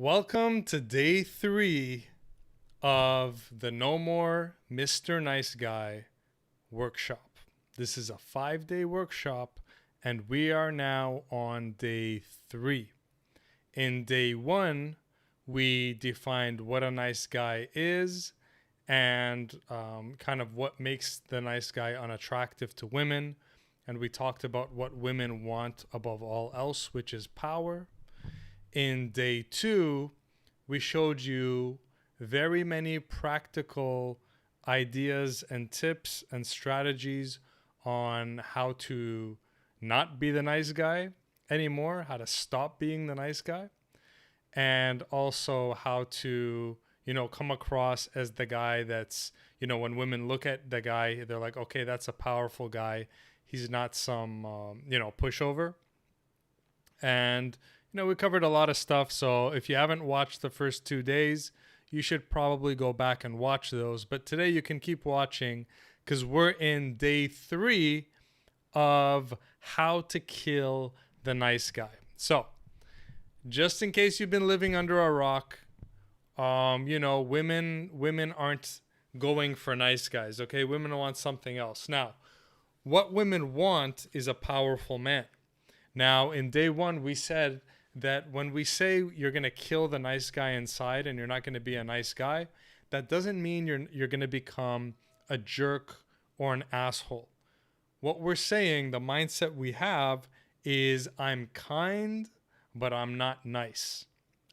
Welcome to day 3 of the No More Mr. Nice Guy workshop. This is a 5-day workshop, and we are now on day 3. In day 1, we defined what a nice guy is and kind of what makes the nice guy unattractive to women. And we talked about what women want above all else, which is power. In day 2, we showed you very many practical ideas and tips and strategies on how to not be the nice guy anymore, how to stop being the nice guy, and also how to, come across as the guy that's, when women look at the guy, they're like, okay, that's a powerful guy. He's not some, pushover. And we covered a lot of stuff. So if you haven't watched the first 2 days, you should probably go back and watch those. But today you can keep watching because we're in day 3 of how to kill the nice guy. So just in case you've been living under a rock, women aren't going for nice guys. Okay, women want something else. Now, what women want is a powerful man. Now, in day 1, we said that when we say you're going to kill the nice guy inside and you're not going to be a nice guy, that doesn't mean you're going to become a jerk or an asshole. What we're saying, the mindset we have is I'm kind, but I'm not nice.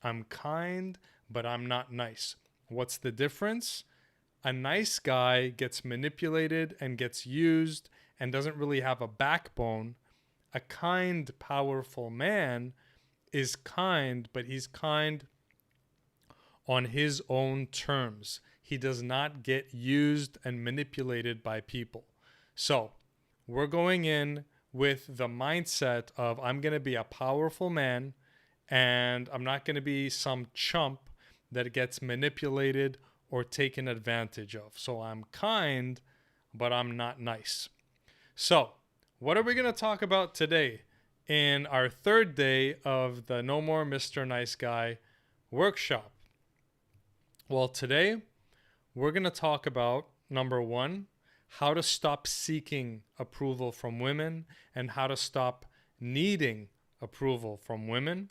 I'm kind, but I'm not nice. What's the difference? A nice guy gets manipulated and gets used and doesn't really have a backbone. A kind, powerful man is kind, but he's kind on his own terms. He does not get used and manipulated by people. So we're going in with the mindset of I'm going to be a powerful man and I'm not going to be some chump that gets manipulated or taken advantage of. So I'm kind, but I'm not nice. So what are we going to talk about today in our 3rd day of the No More Mr. Nice Guy workshop? Well, today we're going to talk about, number 1, how to stop seeking approval from women and how to stop needing approval from women.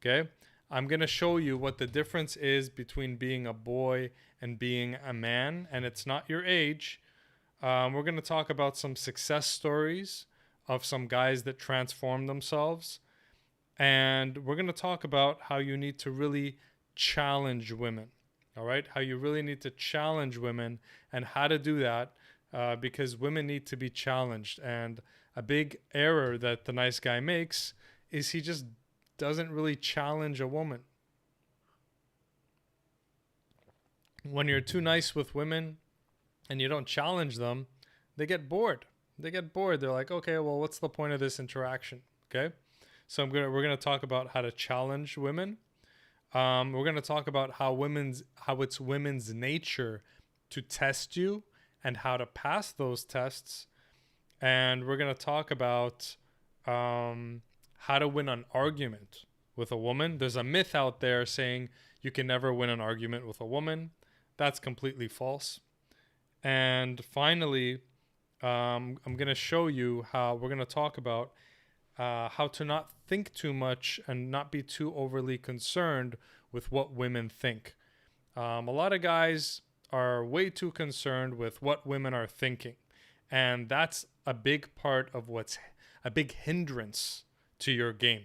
Okay? I'm going to show you what the difference is between being a boy and being a man, and it's not your age. We're going to talk about some success stories of some guys that transform themselves. And we're going to talk about how you need to really challenge women. All right? How you really need to challenge women and how to do that because women need to be challenged. And a big error that the nice guy makes is he just doesn't really challenge a woman. When you're too nice with women and you don't challenge them, they get bored. They're like, okay, well, what's the point of this interaction? Okay. So we're gonna talk about how to challenge women. We're gonna talk about how it's women's nature to test you and how to pass those tests. And we're gonna talk about how to win an argument with a woman. There's a myth out there saying you can never win an argument with a woman. That's completely false. And finally, I'm going to show you how we're going to talk about how to not think too much and not be too overly concerned with what women think. A lot of guys are way too concerned with what women are thinking. And that's a big part of what's a big hindrance to your game.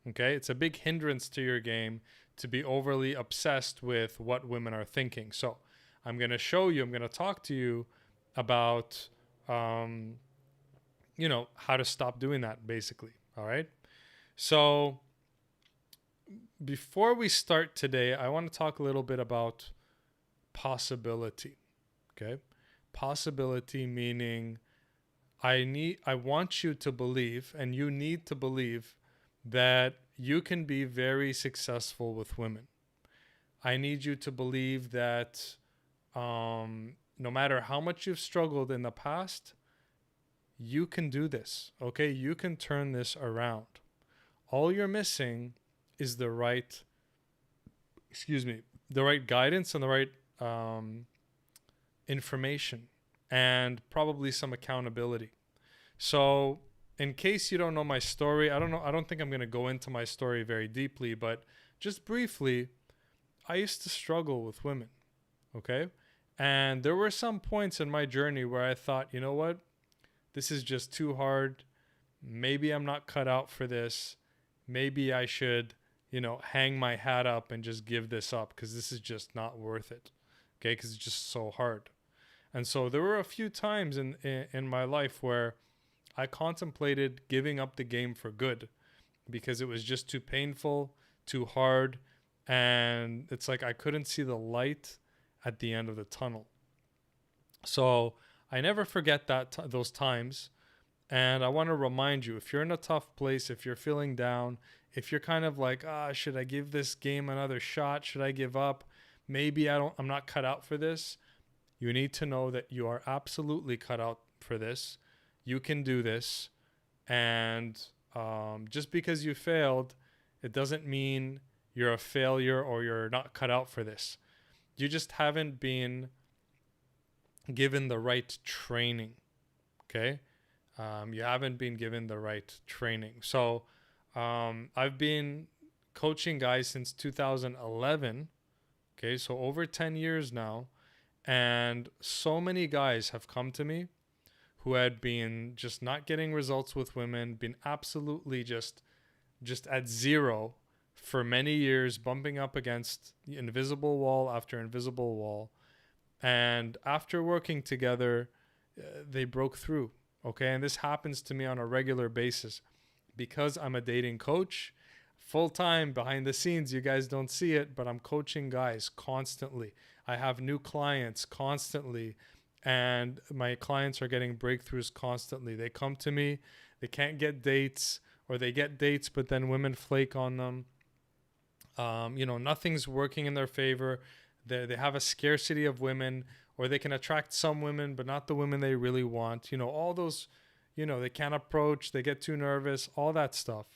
Okay? It's a big hindrance to your game to be overly obsessed with what women are thinking. So I'm going to show you, I'm going to talk to you about, how to stop doing that, basically. All right. So before we start today, I want to talk a little bit about possibility. Okay. Possibility meaning I want you to believe, and you need to believe that you can be very successful with women. I need you to believe that no matter how much you've struggled in the past, you can do this, okay? You can turn this around. All you're missing is the right excuse me, the right guidance and the right um, information, and probably some accountability. So, in case you don't know my story, I don't think I'm going to go into my story very deeply, but just briefly, I used to struggle with women, okay? And there were some points in my journey where I thought, you know what? This is just too hard. Maybe I'm not cut out for this. Maybe I should, hang my hat up and just give this up because this is just not worth it. Okay? Because it's just so hard. And so there were a few times in my life where I contemplated giving up the game for good because it was just too painful, too hard, and it's like I couldn't see the light at the end of the tunnel. So I never forget those times. And I want to remind you, if you're in a tough place, if you're feeling down, if you're kind of like, should I give this game another shot? Should I give up? Maybe I'm not cut out for this. You need to know that you are absolutely cut out for this. You can do this. And just because you failed, it doesn't mean you're a failure or you're not cut out for this. You just haven't been given the right training. Okay? You haven't been given the right training. So I've been coaching guys since 2011. Okay, so over 10 years now. And so many guys have come to me who had been just not getting results with women, been absolutely just at zero for many years, bumping up against invisible wall after invisible wall. And after working together, they broke through. Okay, and this happens to me on a regular basis because I'm a dating coach, full time behind the scenes. You guys don't see it, but I'm coaching guys constantly. I have new clients constantly, and my clients are getting breakthroughs constantly. They come to me, they can't get dates, or they get dates, but then women flake on them. Nothing's working in their favor. They have a scarcity of women, or they can attract some women, but not the women they really want. All those, they can't approach, they get too nervous, all that stuff.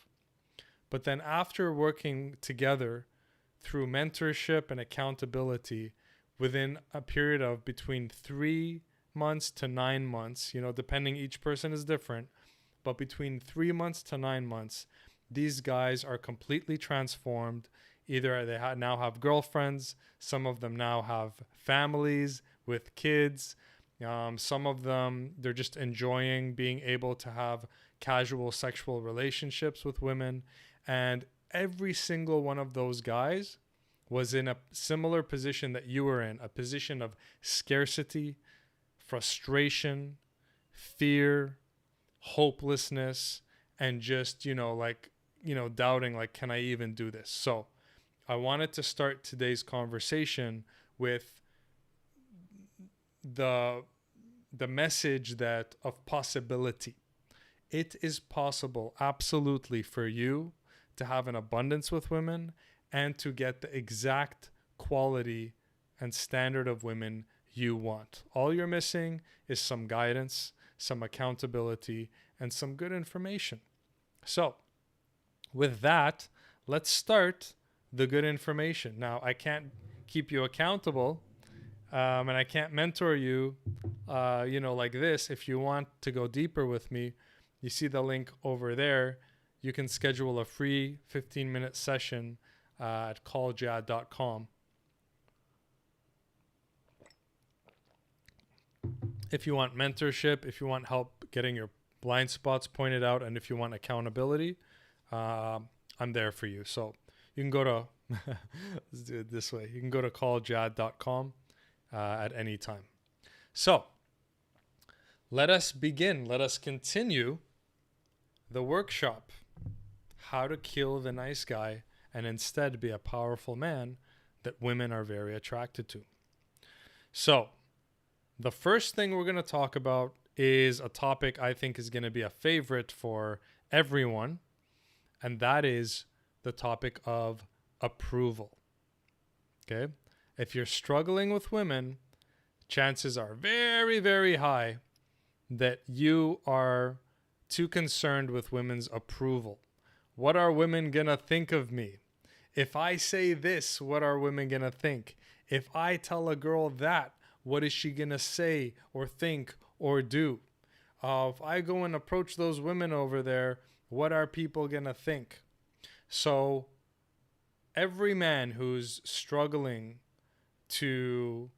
But then after working together through mentorship and accountability within a period of between 3 months to 9 months, depending, each person is different, but between 3 months to 9 months, these guys are completely transformed. Either they now have girlfriends, some of them now have families with kids. Some of them, they're just enjoying being able to have casual sexual relationships with women. And every single one of those guys was in a similar position that you were in, a position of scarcity, frustration, fear, hopelessness, and just, doubting, like, can I even do this? So I wanted to start today's conversation with the message that of possibility. It is possible, absolutely, for you to have an abundance with women and to get the exact quality and standard of women you want. All you're missing is some guidance, some accountability, and some good information. So, with that, let's start the good information. Now, I can't keep you accountable, and I can't mentor you, like this. If you want to go deeper with me, you see the link over there. You can schedule a free 15-minute session at calljad.com. If you want mentorship, if you want help getting your blind spots pointed out, and if you want accountability, I'm there for you. So you can go to, let's do it this way. You can go to calljad.com at any time. So let us begin. Let us continue the workshop. How to kill the nice guy and instead be a powerful man that women are very attracted to. So the first thing we're going to talk about is a topic I think is going to be a favorite for everyone, and that is the topic of approval. Okay? If you're struggling with women, chances are very, very high that you are too concerned with women's approval. What are women going to think of me? If I say this, what are women going to think? If I tell a girl that, what is she going to say or think or do? If I go and approach those women over there, what are people going to think? So every man who's struggling to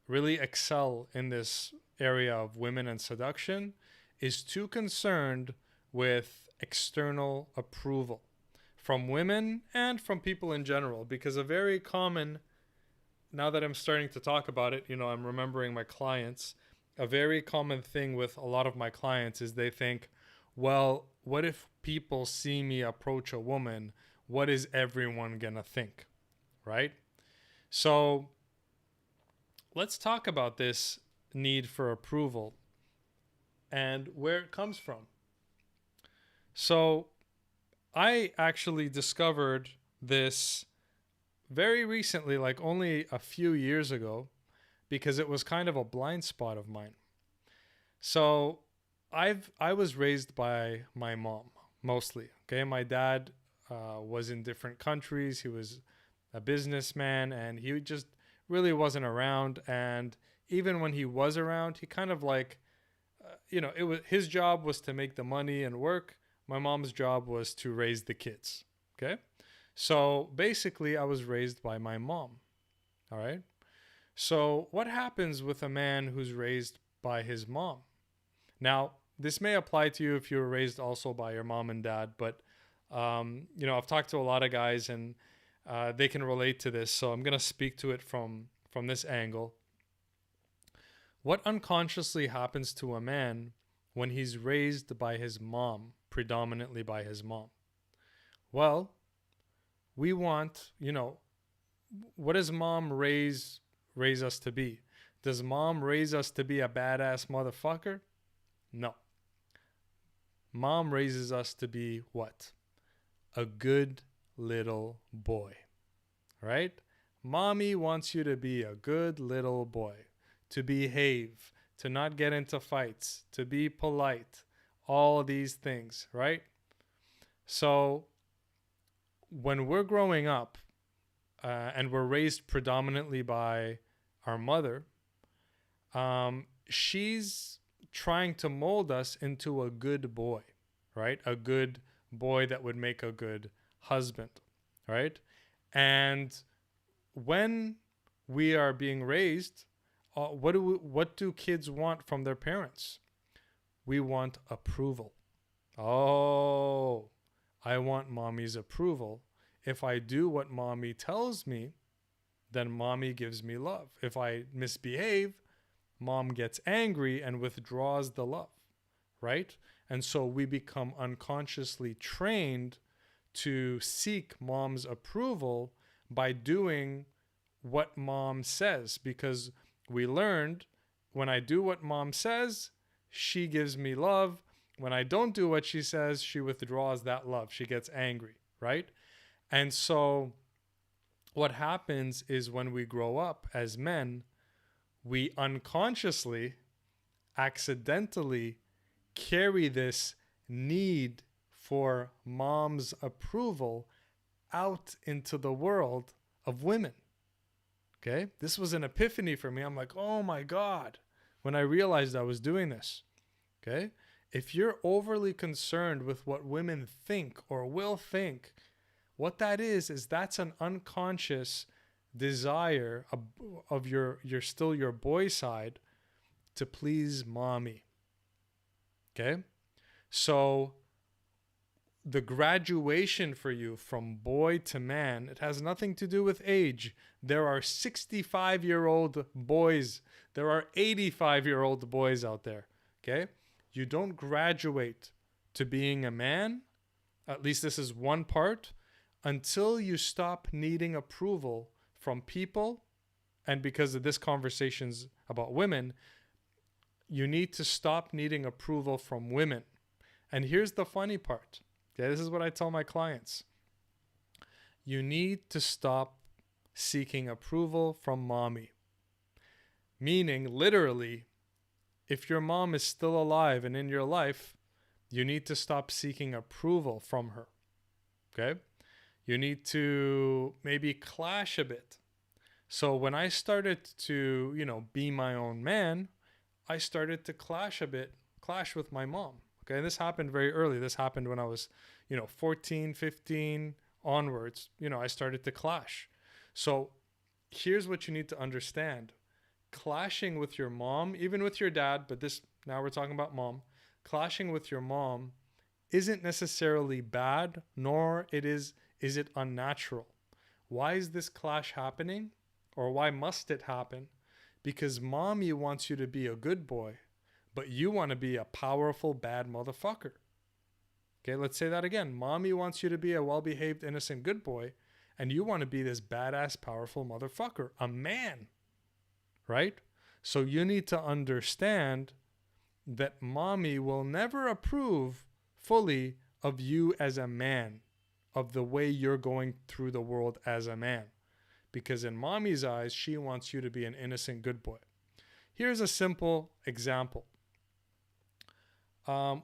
really excel in this area of women and seduction is too concerned with external approval from women and from people in general. Because a very common, now that I'm starting to talk about it, I'm remembering my clients. A very common thing with a lot of my clients is they think, well, what if people see me approach a woman? What is everyone gonna think? Right? So let's talk about this need for approval and where it comes from. So I actually discovered this very recently, like only a few years ago, because it was kind of a blind spot of mine. So I was raised by my mom mostly. Okay, my dad was in different countries. He was a businessman, and he just really wasn't around. And even when he was around, he kind of like, it was his job was to make the money and work. My mom's job was to raise the kids. Okay, so basically, I was raised by my mom. All right. So what happens with a man who's raised by his mom? Now, this may apply to you if you were raised also by your mom and dad, but I've talked to a lot of guys and they can relate to this, so I'm going to speak to it from this angle. What unconsciously happens to a man when he's raised by his mom, predominantly by his mom? Well, we want, what does mom raise us to be? Does mom raise us to be a badass motherfucker? No. Mom raises us to be what? A good little boy. Right? Mommy wants you to be a good little boy, to behave, to not get into fights, to be polite, all these things, right? So when we're growing up and we're raised predominantly by our mother, she's trying to mold us into a good boy, right? A good boy that would make a good husband, right? And when we are being raised, what do kids want from their parents? We want approval. Oh, I want mommy's approval. If I do what mommy tells me, then mommy gives me love. If I misbehave, mom gets angry and withdraws the love, right? And so we become unconsciously trained to seek mom's approval by doing what mom says, because we learned when I do what mom says, she gives me love. When I don't do what she says, she withdraws that love. She gets angry, right? And so what happens is when we grow up as men, we unconsciously, accidentally carry this need for mom's approval out into the world of women. Okay? This was an epiphany for me. I'm like, oh my God, when I realized I was doing this. Okay? If you're overly concerned with what women think or will think, what that is that's an unconscious desire of your still your boy side to please mommy. Okay? So the graduation for you from boy to man, it has nothing to do with age. There are 65-year-old boys. There are 85-year-old boys out there. Okay? You don't graduate to being a man, at least this is one part, until you stop needing approval from people. And because of this conversation's about women, you need to stop needing approval from women. And here's the funny part. Okay, this is what I tell my clients. You need to stop seeking approval from mommy. Meaning, literally, if your mom is still alive and in your life, you need to stop seeking approval from her. Okay? You need to maybe clash a bit. So when I started to, be my own man, I started to clash with my mom. Okay, and this happened very early. This happened when I was, 14, 15 onwards. I started to clash. So here's what you need to understand. Clashing with your mom, even with your dad, but this now we're talking about mom. Clashing with your mom isn't necessarily bad, nor is it unnatural. Why is this clash happening? Or why must it happen? Because mommy wants you to be a good boy, but you want to be a powerful, bad motherfucker. Okay, let's say that again. Mommy wants you to be a well-behaved, innocent, good boy, and you want to be this badass, powerful motherfucker, a man, right? So you need to understand that mommy will never approve fully of you as a man, of the way you're going through the world as a man. Because in mommy's eyes, she wants you to be an innocent, good boy. Here's a simple example. There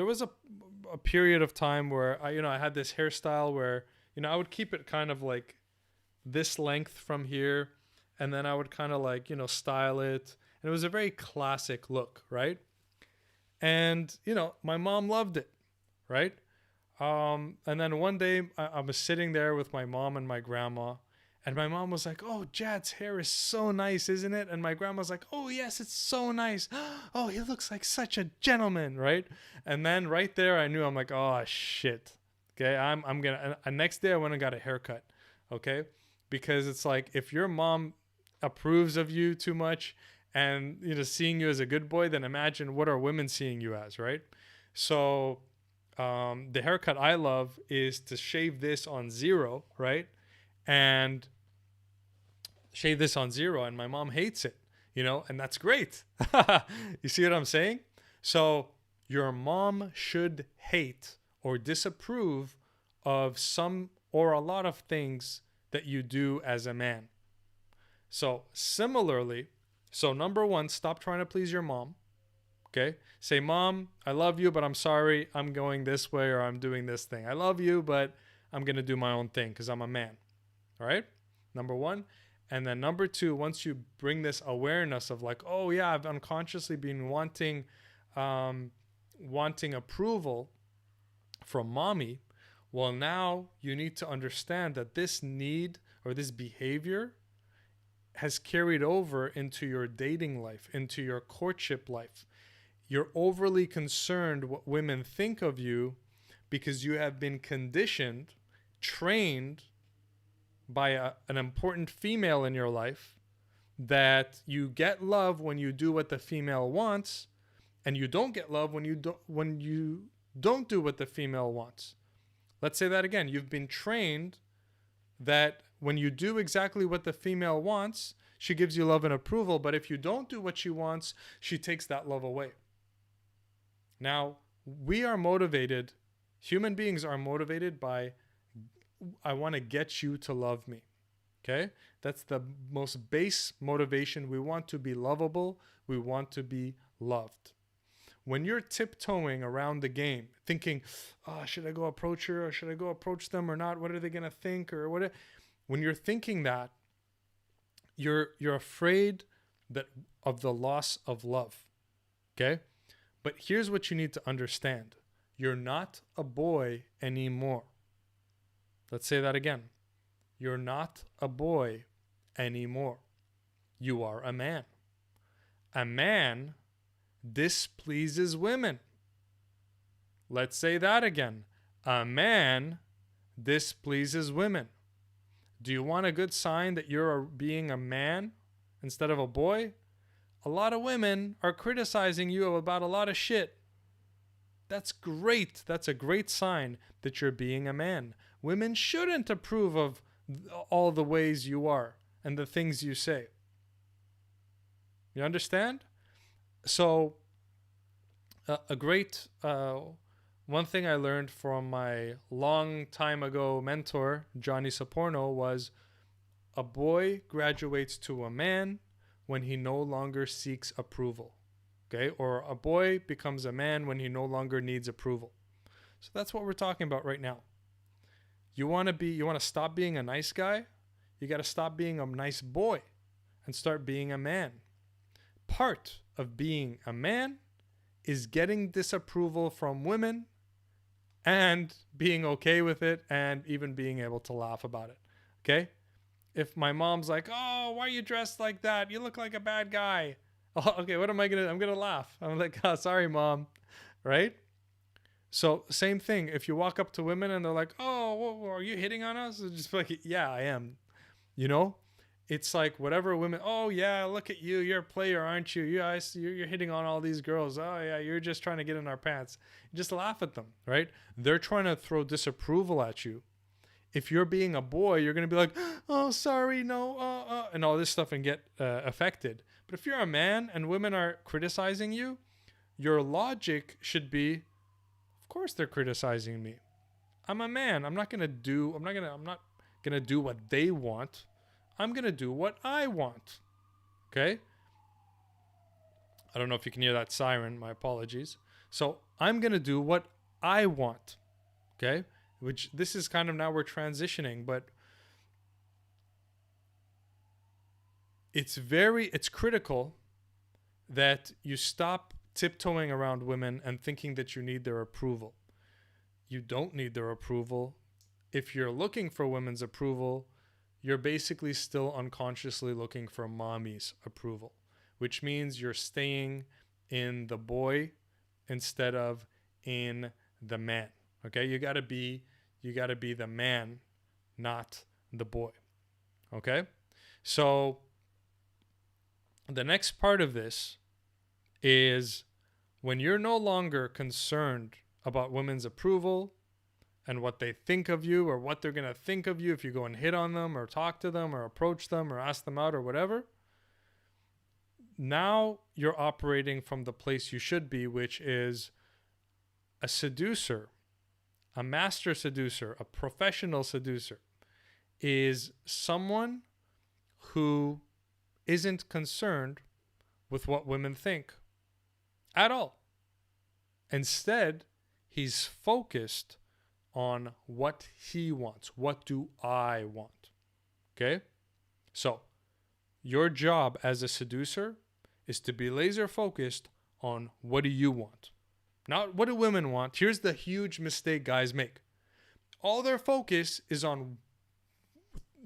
was a period of time where I had this hairstyle where, I would keep it kind of like this length from here, and then I would kind of like, style it. And it was a very classic look, right? And, my mom loved it, right? And then one day I was sitting there with my mom and my grandma, and my mom was like, "Oh, Jad's hair is so nice, isn't it?" And my grandma's like, "Oh, yes, it's so nice. Oh, he looks like such a gentleman," right? And then right there, I knew, I'm like, "Oh shit." Okay, I'm gonna. Next day, I went and got a haircut. Okay, because it's like if your mom approves of you too much and seeing you as a good boy, then imagine what are women seeing you as, right? So the haircut I love is to shave this on zero, right? And shave this on zero, and my mom hates it, and that's great. You see what I'm saying? So your mom should hate or disapprove of some or a lot of things that you do as a man. So similarly, number one, stop trying to please your mom. Okay? Say, "Mom, I love you, but I'm sorry. I'm going this way, or I'm doing this thing. I love you, but I'm going to do my own thing because I'm a man." All right? Number one. And then number two, once you bring this awareness of like, "Oh yeah, I've unconsciously been wanting approval from mommy." Well, now you need to understand that this need or this behavior has carried over into your dating life, into your courtship life. You're overly concerned what women think of you because you have been conditioned, trained by an important female in your life that you get love when you do what the female wants, and you don't get love when you don't do what the female wants. Let's say that again. You've been trained that when you do exactly what the female wants, she gives you love and approval, but if you don't do what she wants, she takes that love away. Now, we are motivated, human beings are motivated by, "I want to get you to love me." Okay? That's the most base motivation. We want to be lovable. We want to be loved. When you're tiptoeing around the game, thinking, "Oh, should I go approach her, or should I go approach them or not? What are they going to think?" Or what? When you're thinking that, you're afraid of the loss of love. Okay? But here's what you need to understand. You're not a boy anymore. Let's say that again. You're not a boy anymore. You are a man. A man displeases women. Let's say that again. A man displeases women. Do you want a good sign that you're being a man instead of a boy? A lot of women are criticizing you about a lot of shit. That's great. That's a great sign that you're being a man. Women shouldn't approve of all the ways you are and the things you say. You understand? So a great one thing I learned from my long time ago mentor, Johnny Saporno, was a boy graduates to a man when he no longer seeks approval. Okay? Or a boy becomes a man when he no longer needs approval. So that's what we're talking about right now. You want to stop being a nice guy? You got to stop being a nice boy and start being a man. Part of being a man is getting disapproval from women and being okay with it and even being able to laugh about it. Okay? If my mom's like, "Oh, why are you dressed like that? You look like a bad guy." Oh, okay, what am I going to I'm going to laugh. I'm like, "Oh, sorry, mom." Right? So, same thing. If you walk up to women and they're like, "Oh, are you hitting on us?" It's just like, "Yeah, I am." You know? It's like whatever women, "Oh, yeah, look at you. You're a player, aren't you? You're hitting on all these girls. Oh, yeah, you're just trying to get in our pants." You just laugh at them, right? They're trying to throw disapproval at you. If you're being a boy, you're going to be like, "Oh, sorry, no, and all this stuff and get affected. But if you're a man and women are criticizing you, your logic should be, of course they're criticizing me. I'm a man. I'm not going to do what they want. I'm going to do what I want." Okay? I don't know if you can hear that siren. My apologies. So I'm going to do what I want. Okay? Which this is kind of now we're transitioning, but it's critical that you stop tiptoeing around women and thinking that you need their approval. You don't need their approval. If you're looking for women's approval, you're basically still unconsciously looking for mommy's approval, which means you're staying in the boy instead of in the man. Okay? You got to be the man, not the boy. Okay? So the next part of this is when you're no longer concerned about women's approval and what they think of you or what they're going to think of you if you go and hit on them or talk to them or approach them or ask them out or whatever. Now you're operating from the place you should be, which is a seducer, a master seducer, a professional seducer, is someone who isn't concerned with what women think at all. Instead, he's focused on what he wants. What do I want? Okay? So, your job as a seducer is to be laser focused on what do you want? Not what do women want. Here's the huge mistake guys make. All their focus is on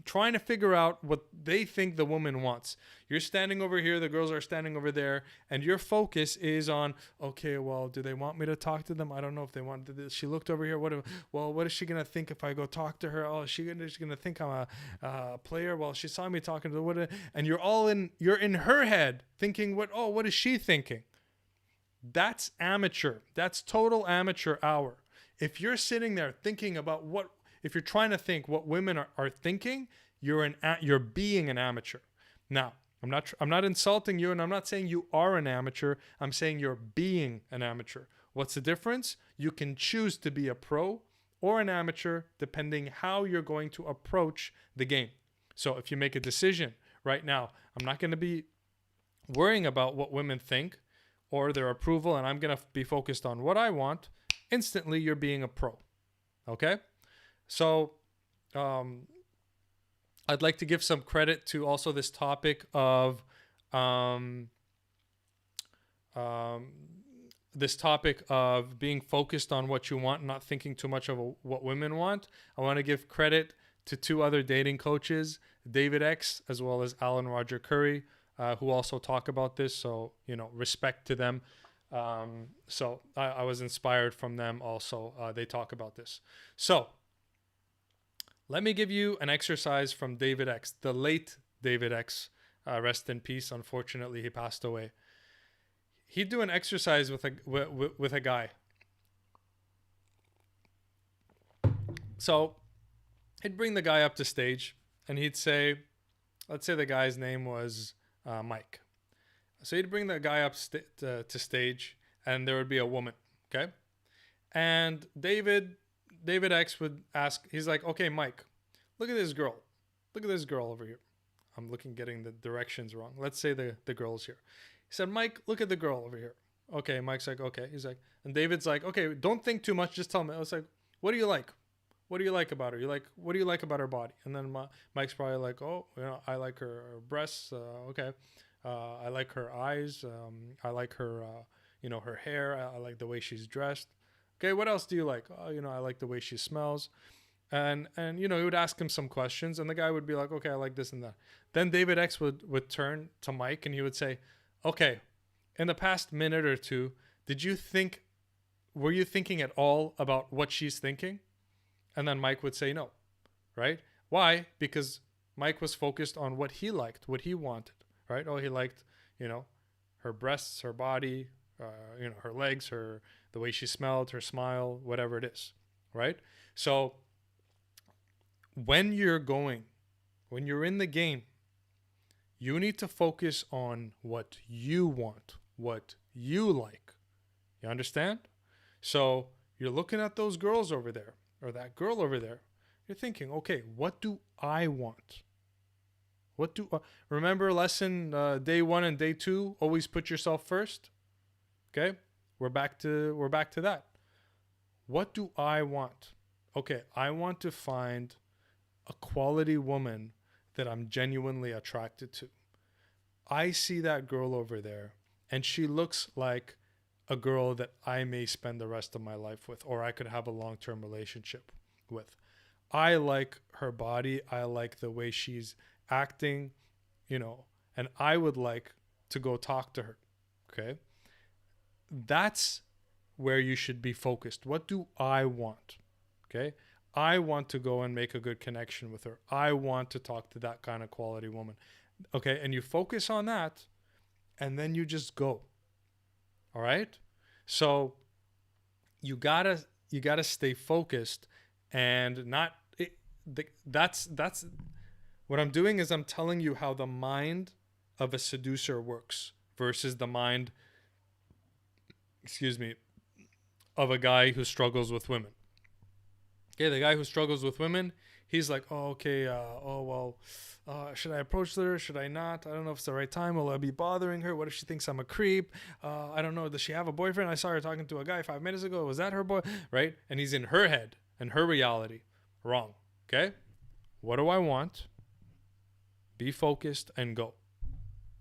trying to figure out what they think the woman wants. You're standing over here, the girls are standing over there, and your focus is on, okay, well, do they want me to talk to them? I don't know if they want to. She looked over here. What is she going to think if I go talk to her? Oh, is she going to think I'm a player? Well, she saw me talking to the and you're in her head thinking, what is she thinking? That's amateur. That's total amateur hour. If you're sitting there thinking about if you're trying to think what women are thinking, you're being an amateur. Now, I'm not insulting you, and I'm not saying you are an amateur. I'm saying you're being an amateur. What's the difference? You can choose to be a pro or an amateur depending how you're going to approach the game. So if you make a decision right now, I'm not going to be worrying about what women think or their approval, and I'm going to be focused on what I want. Instantly, you're being a pro. Okay? So, I'd like to give some credit to also this topic of being focused on what you want, not thinking too much of what women want. I want to give credit to two other dating coaches, David X as well as Alan Roger Curry, who also talk about this. So, respect to them. So I was inspired from them also. They talk about this. So let me give you an exercise from David X, the late David X. Rest in peace. Unfortunately, he passed away. He'd do an exercise with a guy. So he'd bring the guy up to stage and he'd say, let's say the guy's name was Mike. So he'd bring the guy up to stage and there would be a woman, okay? And David X would ask, he's like, okay, Mike, look at this girl. Look at this girl over here. I'm getting the directions wrong. Let's say the girl's here. He said, Mike, look at the girl over here. Okay, Mike's like, okay. He's like, and David's like, okay, don't think too much. Just tell me. I was like, what do you like? What do you like about her? You like, what do you like about her body? And then Mike's probably like, oh, I like her breasts. Okay. I like her eyes. I like her, her hair. I like the way she's dressed. Okay. What else do you like? Oh, I like the way she smells. And he would ask him some questions, and the guy would be like, okay, I like this and that. Then David X would turn to Mike and he would say, okay, in the past minute or two, were you thinking at all about what she's thinking? And then Mike would say no, right? Why? Because Mike was focused on what he liked, what he wanted, right? Oh, he liked, her breasts, her body, her legs, the way she smelled, her smile, whatever it is, right? So when you're in the game, you need to focus on what you want, what you like. You understand? So you're looking at those girls over there, or that girl over there. You're thinking, okay, what do I want? Remember lesson day 1 and day 2? Always put yourself first. Okay, we're back to that. What do I want? Okay, I want to find a quality woman that I'm genuinely attracted to. I see that girl over there, and she looks like a girl that I may spend the rest of my life with, or I could have a long-term relationship with. I like her body. I like the way she's acting, and I would like to go talk to her. Okay. That's where you should be focused. What do I want? Okay. I want to go and make a good connection with her. I want to talk to that kind of quality woman. Okay. And you focus on that, and then you just go. All right. So you gotta stay focused and not. That's what I'm doing is I'm telling you how the mind of a seducer works versus the mind, of a guy who struggles with women. Okay, the guy who struggles with women, he's like, oh, okay, should I approach her? Should I not? I don't know if it's the right time. Will I be bothering her? What if she thinks I'm a creep? I don't know. Does she have a boyfriend? I saw her talking to a guy 5 minutes ago. Was that her boy? Right? And he's in her head and her reality. Wrong. Okay? What do I want? Be focused and go.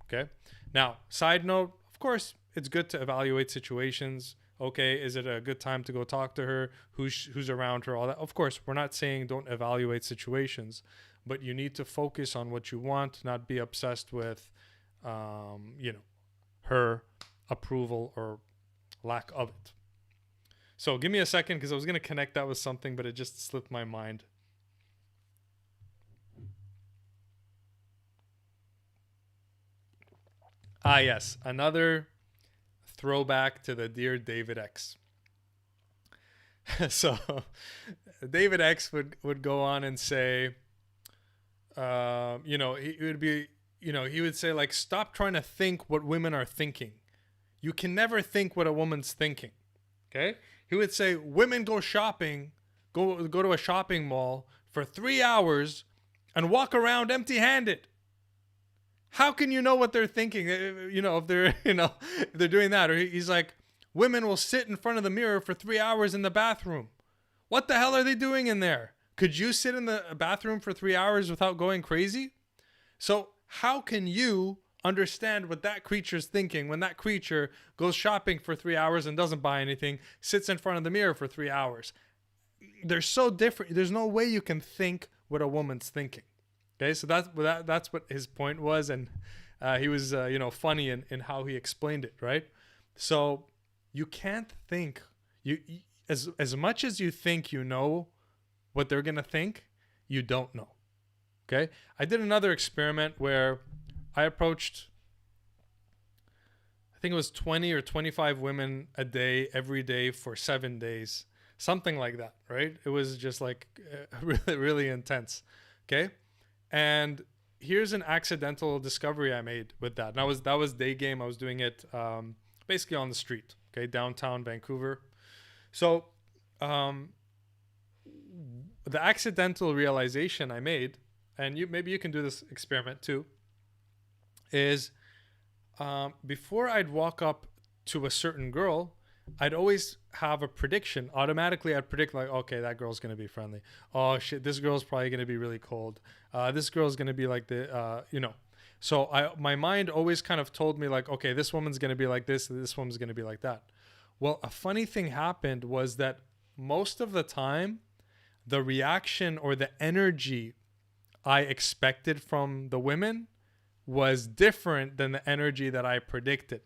Okay? Now, side note, of course, it's good to evaluate situations. Okay, is it a good time to go talk to her? Who's around her? All that. Of course, we're not saying don't evaluate situations, but you need to focus on what you want, not be obsessed with, her approval or lack of it. So give me a second because I was going to connect that with something, but it just slipped my mind. Ah, yes, another throwback to the Dear David X. So David X would go on and say, he would be, he would say, like, stop trying to think what women are thinking. You can never think what a woman's thinking. Okay? He would say, women go shopping, go to a shopping mall for 3 hours and walk around empty-handed. How can you know what they're thinking? If they're, if they're doing that. Or he's like, women will sit in front of the mirror for 3 hours in the bathroom. What the hell are they doing in there? Could you sit in the bathroom for 3 hours without going crazy? So how can you understand what that creature's thinking when that creature goes shopping for 3 hours and doesn't buy anything, sits in front of the mirror for 3 hours? They're so different. There's no way you can think what a woman's thinking. Okay, so that's what his point was, and he was funny in how he explained it, right? So you can't think as much as you think you know what they're gonna think, you don't know. Okay, I did another experiment where I approached, I think it was 20 or 25 women a day, every day for 7 days, something like that, right? It was just like really, really intense. Okay. And here's an accidental discovery I made with that. And that was day game. I was doing it basically on the street, okay, downtown Vancouver. So the accidental realization I made, and maybe you can do this experiment too, is before I'd walk up to a certain girl, I'd always have a prediction. Automatically, I'd predict like, okay, that girl's gonna be friendly. Oh shit, this girl's probably gonna be really cold. This girl's gonna be like the. So my mind always kind of told me like, okay, this woman's gonna be like this woman's gonna be like that. Well, a funny thing happened was that most of the time, the reaction or the energy I expected from the women was different than the energy that I predicted.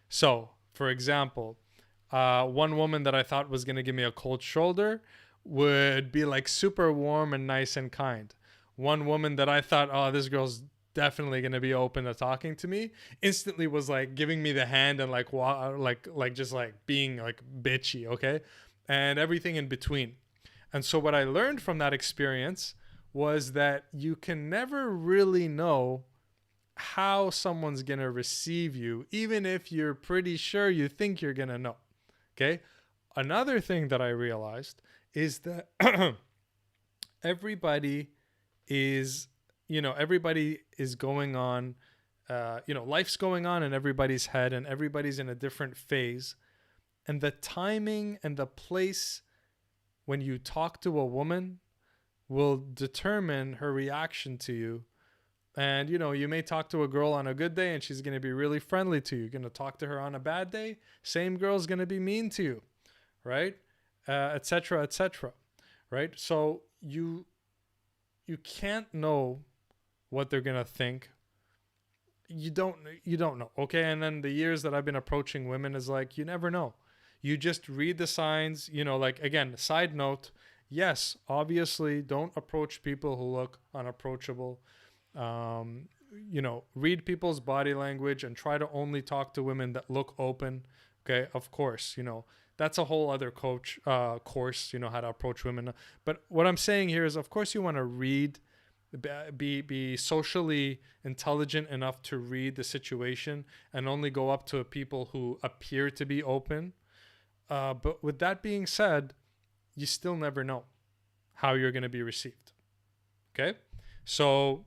So, for example, one woman that I thought was going to give me a cold shoulder would be like super warm and nice and kind. One woman that I thought, oh, this girl's definitely going to be open to talking to me, instantly was like giving me the hand and like just like being like bitchy, okay? And everything in between. And so what I learned from that experience was that you can never really know how someone's going to receive you, even if you're pretty sure you think you're going to know. Okay. Another thing that I realized is that everybody is, everybody is going on, life's going on in everybody's head and everybody's in a different phase. And the timing and the place when you talk to a woman will determine her reaction to you. And, you may talk to a girl on a good day and she's going to be really friendly to you. You're going to talk to her on a bad day. Same girl's going to be mean to you, right? Et cetera, et cetera, right? So you can't know what they're going to think. You don't know. Okay. And then the years that I've been approaching women is like, you never know. You just read the signs, like, again, side note. Yes, obviously don't approach people who look unapproachable. Read people's body language and try to only talk to women that look open. Okay. Of course, that's a whole other course, how to approach women. But what I'm saying here is, of course, you want to read, be socially intelligent enough to read the situation and only go up to people who appear to be open. But with that being said, you still never know how you're going to be received. Okay. So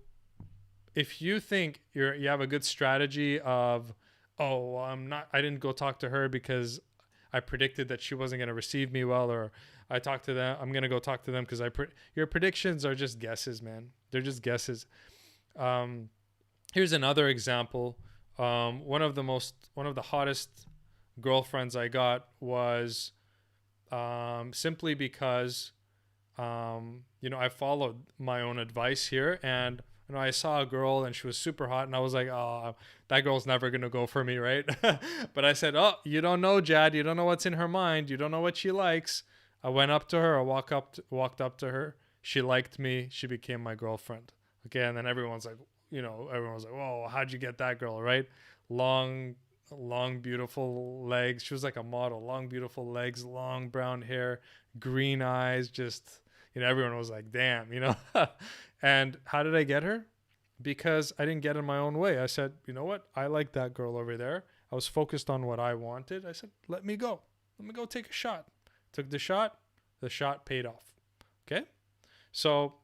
if you think you have a good strategy of, I didn't go talk to her because I predicted that she wasn't going to receive me well, or I'm going to go talk to them because your predictions are just guesses, man. They're just guesses. Here's another example. One of the hottest girlfriends I got was simply because I followed my own advice here, and I saw a girl and she was super hot and I was like, oh, that girl's never gonna go for me, right? But I said, oh, you don't know, Jad, you don't know what's in her mind, you don't know what she likes. I went up to her, I walked up to her, she liked me, she became my girlfriend. Okay. And then everyone's like, whoa, how'd you get that girl, right? Long, beautiful legs. She was like a model. Long, beautiful legs, long brown hair, green eyes. Just, everyone was like, damn, And how did I get her? Because I didn't get in my own way. I said, you know what? I like that girl over there. I was focused on what I wanted. I said, let me go take a shot. Took the shot paid off. Okay. So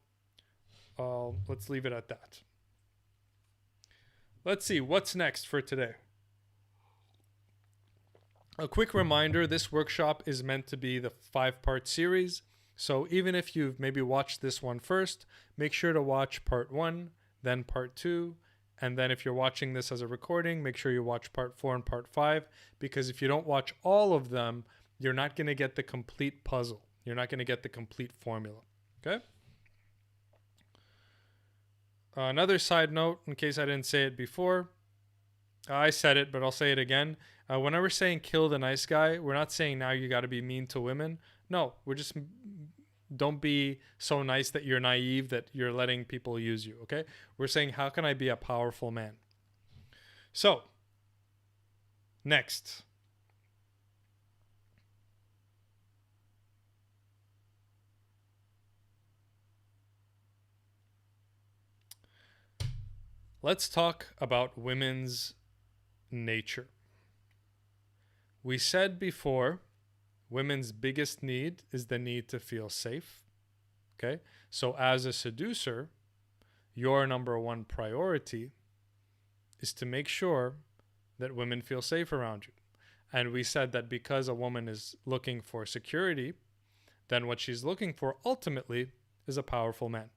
let's leave it at that. Let's see what's next for today. A quick reminder, this workshop is meant to be the 5-part series. So even if you've maybe watched this one first, make sure to watch part 1, then part 2. And then if you're watching this as a recording, make sure you watch part 4 and part 5. Because if you don't watch all of them, you're not going to get the complete puzzle. You're not going to get the complete formula. Okay? Another side note, in case I didn't say it before, I said it, but I'll say it again. Whenever we're saying kill the nice guy, we're not saying now you got to be mean to women. No, we're just, don't be so nice that you're naive that you're letting people use you, okay? We're saying, how can I be a powerful man? So, next. Let's talk about women's nature. We said before, women's biggest need is the need to feel safe. Okay? So as a seducer, your number one priority is to make sure that women feel safe around you. And we said that because a woman is looking for security, then what she's looking for ultimately is a powerful man.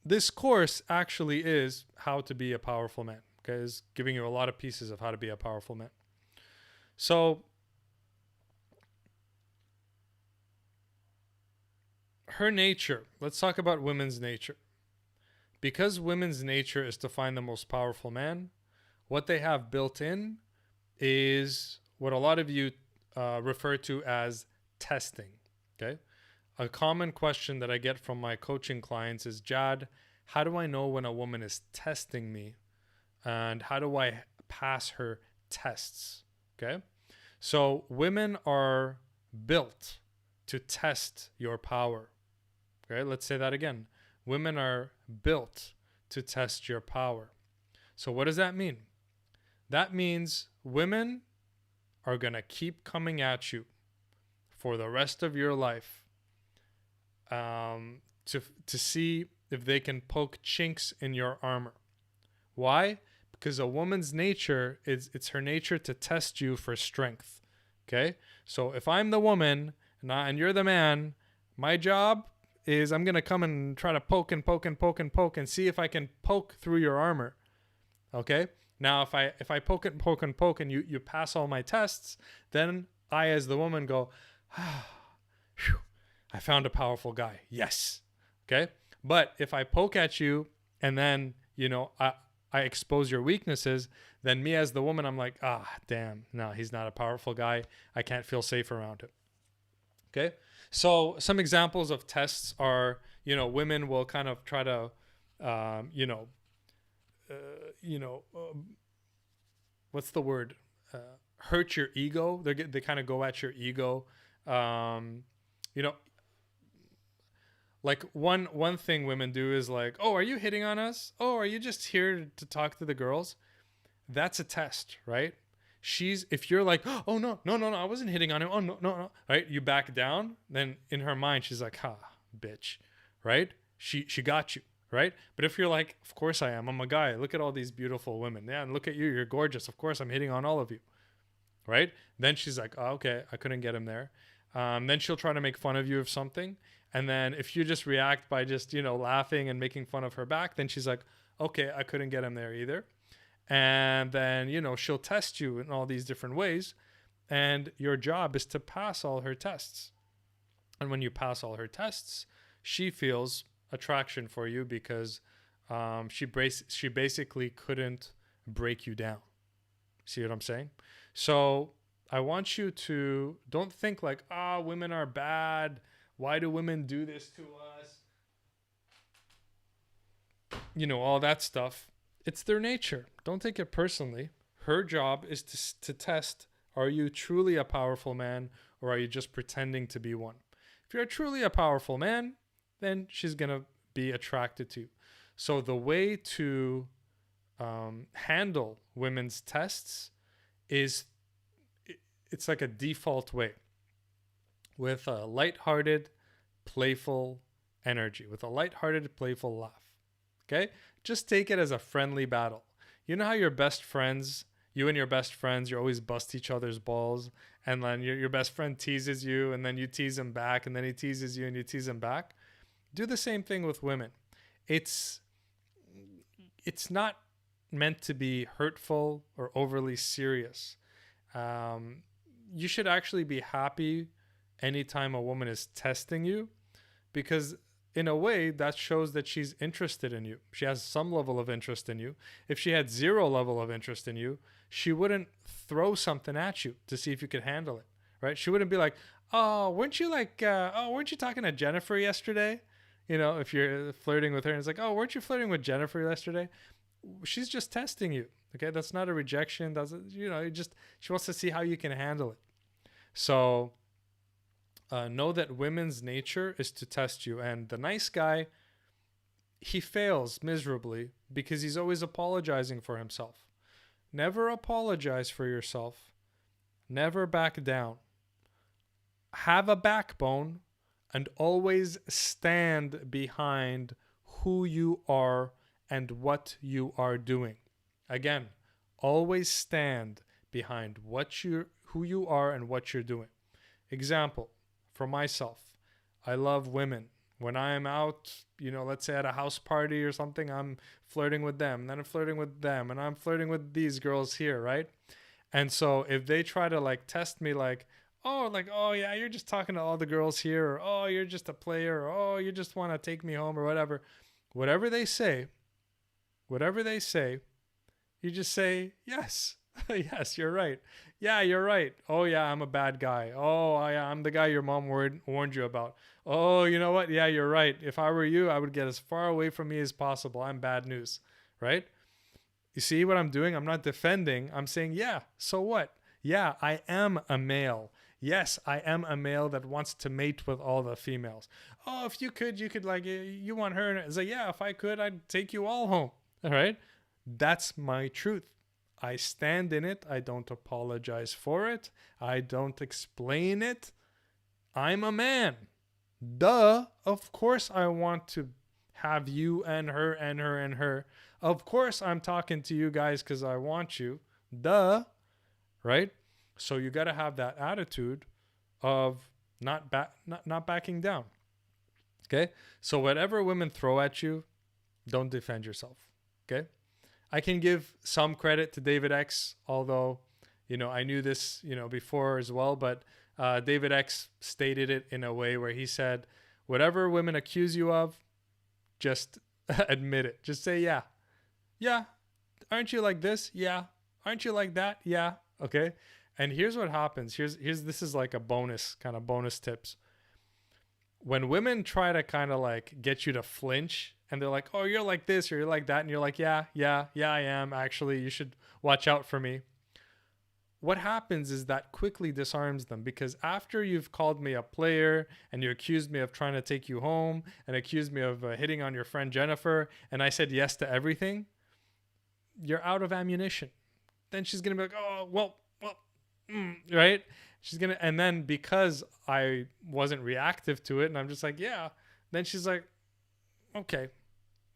This course actually is how to be a powerful man. Okay, is giving you a lot of pieces of how to be a powerful man. So her nature, let's talk about women's nature. Because women's nature is to find the most powerful man, what they have built in is what a lot of you refer to as testing. Okay. A common question that I get from my coaching clients is, Jad, how do I know when a woman is testing me? And how do I pass her tests? Okay. So women are built to test your power. Okay. Let's say that again. Women are built to test your power. So what does that mean? That means women are going to keep coming at you for the rest of your life to see if they can poke chinks in your armor. Why? Because a woman's nature it's her nature to test you for strength. Okay? So if I'm the woman and you're the man, my job is I'm going to come and try to poke and poke and poke and poke and see if I can poke through your armor. Okay? Now, if I poke and poke and poke and you pass all my tests, then I, as the woman, go, whew, I found a powerful guy. Yes. Okay? But if I poke at you and then, I expose your weaknesses, then me as the woman, I'm like, damn, no, he's not a powerful guy. I can't feel safe around him. Okay? So some examples of tests are, women will kind of try to, what's the word? Hurt your ego. They kind of go at your ego. Like one thing women do is like, oh, are you hitting on us? Oh, are you just here to talk to the girls? That's a test, right? If you're like, oh, no, I wasn't hitting on him. Oh, no. Right? You back down. Then in her mind, she's like, bitch, right? She got you, right? But if you're like, of course I am. I'm a guy. Look at all these beautiful women. Yeah, and look at you. You're gorgeous. Of course I'm hitting on all of you, right? Then she's like, oh, okay, I couldn't get him there. Then she'll try to make fun of you of something. And then if you just react by just, laughing and making fun of her back, then she's like, okay, I couldn't get him there either. And then, she'll test you in all these different ways. And your job is to pass all her tests. And when you pass all her tests, she feels attraction for you because she basically couldn't break you down. See what I'm saying? So I want you to don't think like, women are bad. Why do women do this to us? All that stuff. It's their nature. Don't take it personally. Her job is to test, are you truly a powerful man or are you just pretending to be one? If you're truly a powerful man, then she's going to be attracted to you. So the way to handle women's tests is it's like a default way with a lighthearted, playful energy, with a lighthearted, playful laugh. Okay? Just take it as a friendly battle. You know how you and your best friends, you always bust each other's balls, and then your best friend teases you, and then you tease him back, and then he teases you, and you tease him back? Do the same thing with women. It's not meant to be hurtful or overly serious. You should actually be happy anytime a woman is testing you, because in a way that shows that she's interested in you. She has some level of interest in you. If she had zero level of interest in you, she wouldn't throw something at you to see if you could handle it, right? She wouldn't be like, weren't you talking to Jennifer yesterday? If you're flirting with her and it's like, weren't you flirting with Jennifer yesterday? She's just testing you. Okay. That's not a rejection. She wants to see how you can handle it. So, know that women's nature is to test you. And the nice guy, he fails miserably because he's always apologizing for himself. Never apologize for yourself. Never back down. Have a backbone and always stand behind who you are and what you are doing. Again, always stand behind who you are and what you're doing. Example, for myself, I love women. When I am out, let's say at a house party or something, I'm flirting with them, and then I'm flirting with them, and I'm flirting with these girls here, right? And so if they try to like test me oh yeah, you're just talking to all the girls here, or oh, you're just a player, or oh, you just want to take me home or whatever. Whatever they say, you just say, yes. Yes, you're right. Yeah, you're right. Oh yeah, I'm a bad guy. Oh yeah, I'm the guy your mom warned you about. Oh, you know what? Yeah, you're right. If I were you, I would get as far away from me as possible. I'm bad news, right? You see what I'm doing? I'm not defending. I'm saying, yeah, so what? Yeah, I am a male. Yes, I am a male that wants to mate with all the females. Oh, if you could, you want her. It's like, yeah, if I could, I'd take you all home. All right? That's my truth. I stand in it. I don't apologize for it. I don't explain it. I'm a man. Duh. Of course I want to have you and her and her and her. Of course I'm talking to you guys because I want you. Duh. Right? So you got to have that attitude of not backing down. Okay? So whatever women throw at you, don't defend yourself. Okay? I can give some credit to David X, although, I knew this, before as well, but David X stated it in a way where he said, whatever women accuse you of, just admit it. Just say, yeah. Yeah. Aren't you like this? Yeah. Aren't you like that? Yeah. Okay. And here's what happens. This is like a bonus tips. When women try to kind of like get you to flinch and they're like, oh, you're like this or you're like that. And you're like, yeah, I am. Actually, you should watch out for me. What happens is that quickly disarms them, because after you've called me a player and you accused me of trying to take you home and accused me of hitting on your friend Jennifer, and I said yes to everything, you're out of ammunition. Then she's going to be like, oh, right? She's going to, and then because I wasn't reactive to it and I'm just like, yeah, then she's like, okay.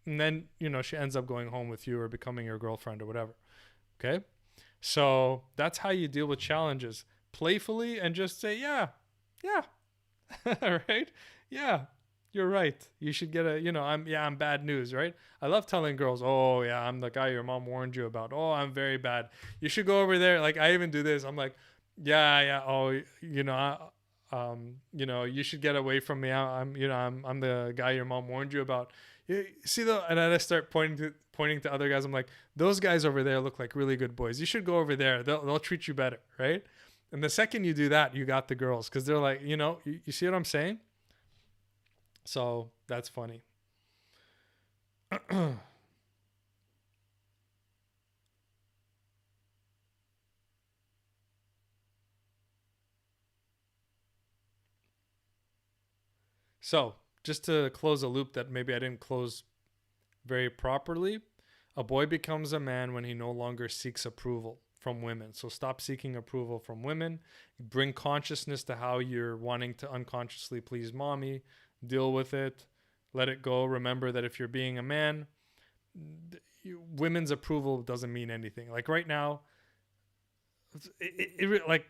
And then, she ends up going home with you or becoming your girlfriend or whatever. Okay. So that's how you deal with challenges, playfully, and just say, yeah. Right? Yeah, you're right. You should get I'm bad news, right? I love telling girls, oh yeah, I'm the guy your mom warned you about. Oh, I'm very bad. You should go over there. Like I even do this. I'm like, yeah. Oh, you should get away from me. I'm the guy your mom warned you about. You see and then I start pointing to other guys. I'm like, those guys over there look like really good boys. You should go over there. They'll treat you better, right? And the second you do that, you got the girls, because they're like, you see what I'm saying? So that's funny. So just to close a loop that maybe I didn't close very properly, a boy becomes a man when he no longer seeks approval from women. So stop seeking approval from women. Bring consciousness to how you're wanting to unconsciously please mommy. Deal with it. Let it go. Remember that if you're being a man, women's approval doesn't mean anything. Like right now, like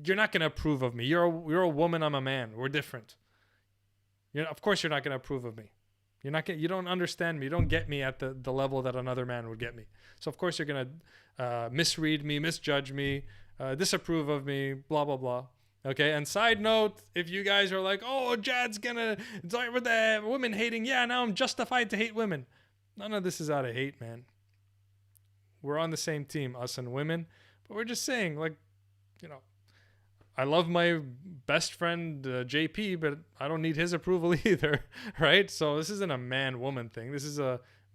you're not gonna approve of me. You're a woman. I'm a man. We're different. Of course, you're not gonna approve of me. You don't understand me. You don't get me at the level that another man would get me. So of course you're gonna misread me, misjudge me, disapprove of me, blah blah blah. Okay. And side note, if you guys are like, oh, Jad's gonna start with the women hating, yeah, now I'm justified to hate women. None of this is out of hate, man. We're on the same team, us and women, but we're just saying, like, I love my best friend JP, but I don't need his approval either, right? So this isn't a man-woman thing. This is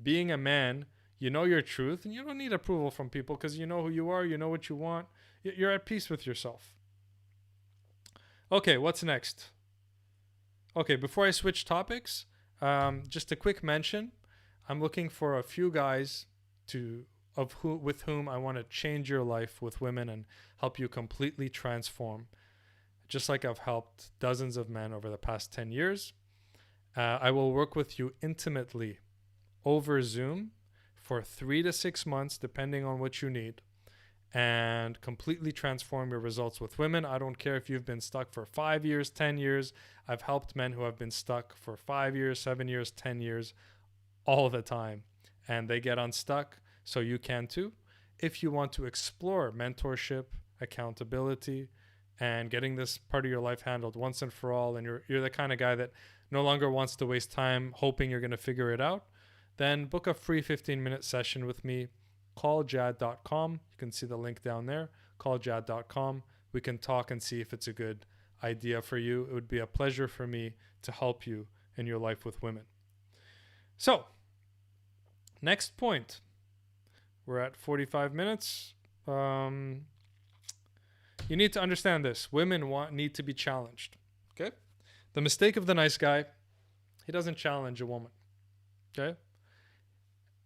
being a man. You know your truth, and you don't need approval from people because you know who you are. You know what you want. You're at peace with yourself. Okay, what's next? Okay, before I switch topics, just a quick mention. I'm looking for a few guys with whom I want to change your life with women and help you completely transform, just like I've helped dozens of men over the past 10 years. I will work with you intimately over Zoom for 3 to 6 months, depending on what you need. and completely transform your results with women. I don't care if you've been stuck for 5 years, 10 years. I've helped men who have been stuck for 5 years, 7 years, 10 years, all the time. And they get unstuck, so you can too. If you want to explore mentorship, accountability, and getting this part of your life handled once and for all, and you're the kind of guy that no longer wants to waste time hoping you're going to figure it out, then book a free 15-minute session with me. Calljad.com. You can see the link down there. Calljad.com. We can talk and see if it's a good idea for you. It would be a pleasure for me to help you in your life with women. So, next point. We're at 45 minutes. You need to understand this. Women need to be challenged. Okay? The mistake of the nice guy, he doesn't challenge a woman. Okay?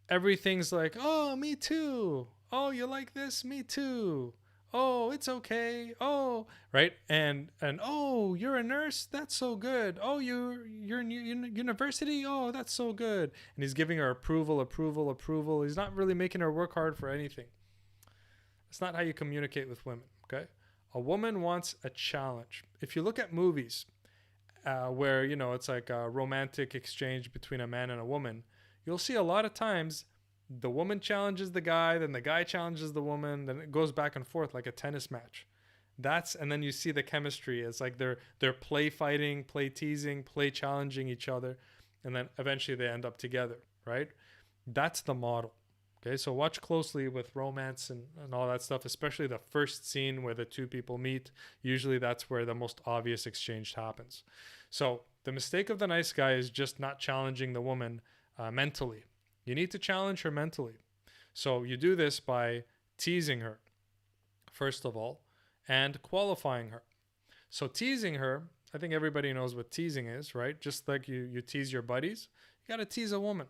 Everything's like, oh, me too. Oh, you like this? Me too. Oh, it's okay. Oh, right. And oh, you're a nurse. That's so good. Oh, you're in university. Oh, that's so good. And he's giving her approval. He's not really making her work hard for anything. It's not how you communicate with women. Okay. A woman wants a challenge. If you look at movies where, it's like a romantic exchange between a man and a woman, you'll see a lot of times the woman challenges the guy, then the guy challenges the woman, then it goes back and forth like a tennis match. And then you see the chemistry. It's like they're play fighting, play teasing, play challenging each other, and then eventually they end up together, right? That's the model. Okay, so watch closely with romance and all that stuff, especially the first scene where the two people meet. Usually that's where the most obvious exchange happens. So the mistake of the nice guy is just not challenging the woman mentally. You need to challenge her mentally. So you do this by teasing her, first of all, and qualifying her. So teasing her, I think everybody knows what teasing is, right? Just like you tease your buddies, you got to tease a woman.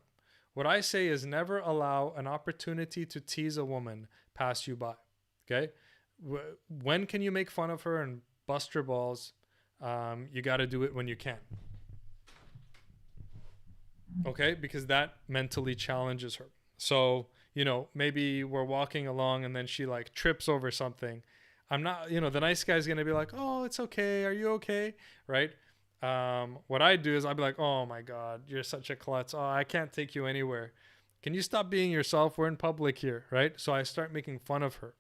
What I say is never allow an opportunity to tease a woman pass you by, okay? When can you make fun of her and bust her balls? You got to do it when you can. Okay, because that mentally challenges her. So, maybe we're walking along and then she like trips over something. I'm not, the nice guy's going to be like, oh, it's okay. Are you okay? Right? What I do is I'll be like, oh my God, you're such a klutz. Oh, I can't take you anywhere. Can you stop being yourself? We're in public here. Right? So I start making fun of her.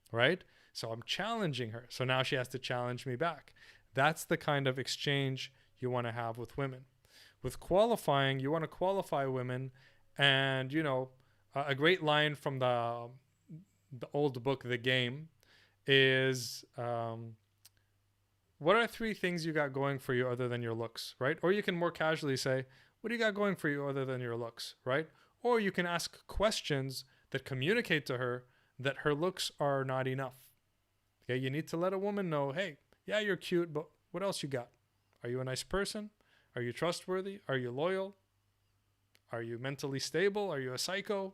Right? So I'm challenging her. So now she has to challenge me back. That's the kind of exchange you want to have with women. With qualifying, you want to qualify women, and a great line from the old book, The Game, is what are 3 things you got going for you other than your looks, right? Or you can more casually say, what do you got going for you other than your looks, right? Or you can ask questions that communicate to her that her looks are not enough. Okay, you need to let a woman know, hey, yeah, you're cute, but what else you got? Are you a nice person? Are you trustworthy? Are you loyal? Are you mentally stable? Are you a psycho?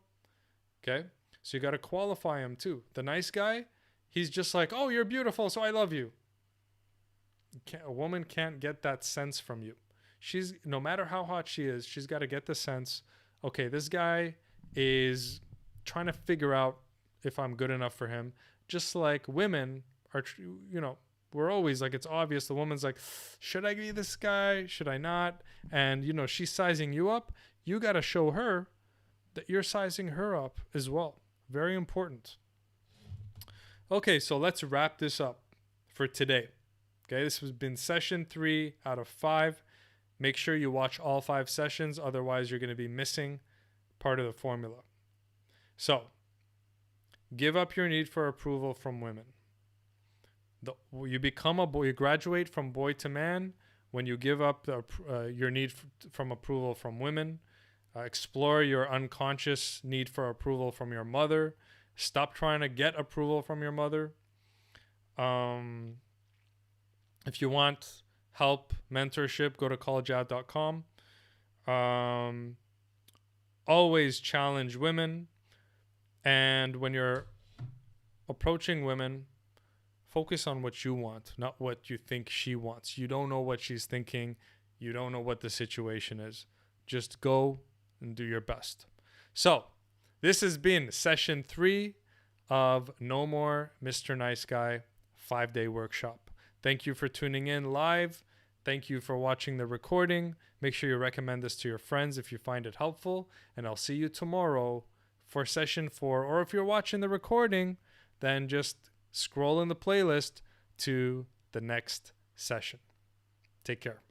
Okay, so you got to qualify him too. The nice guy, he's just like, oh, you're beautiful, so I love you. A woman can't get that sense from you. No matter how hot she is, she's got to get the sense, okay, this guy is trying to figure out if I'm good enough for him. Just like women are, we're always like, it's obvious. The woman's like, should I be this guy? Should I not? And, she's sizing you up. You got to show her that you're sizing her up as well. Very important. Okay, so let's wrap this up for today. Okay, this has been session 3 out of 5. Make sure you watch all 5 sessions. Otherwise, you're going to be missing part of the formula. So, give up your need for approval from women. You become a boy. You graduate from boy to man when you give up your need from approval from women. Explore your unconscious need for approval from your mother. Stop trying to get approval from your mother. If you want help, mentorship, go to calljad.com. Always challenge women. And when you're approaching women, focus on what you want, not what you think she wants. You don't know what she's thinking. You don't know what the situation is. Just go and do your best. So, this has been session 3 of No More Mr. Nice Guy 5-day workshop. Thank you for tuning in live. Thank you for watching the recording. Make sure you recommend this to your friends if you find it helpful. And I'll see you tomorrow for session 4. Or if you're watching the recording, then just scroll in the playlist to the next session. Take care.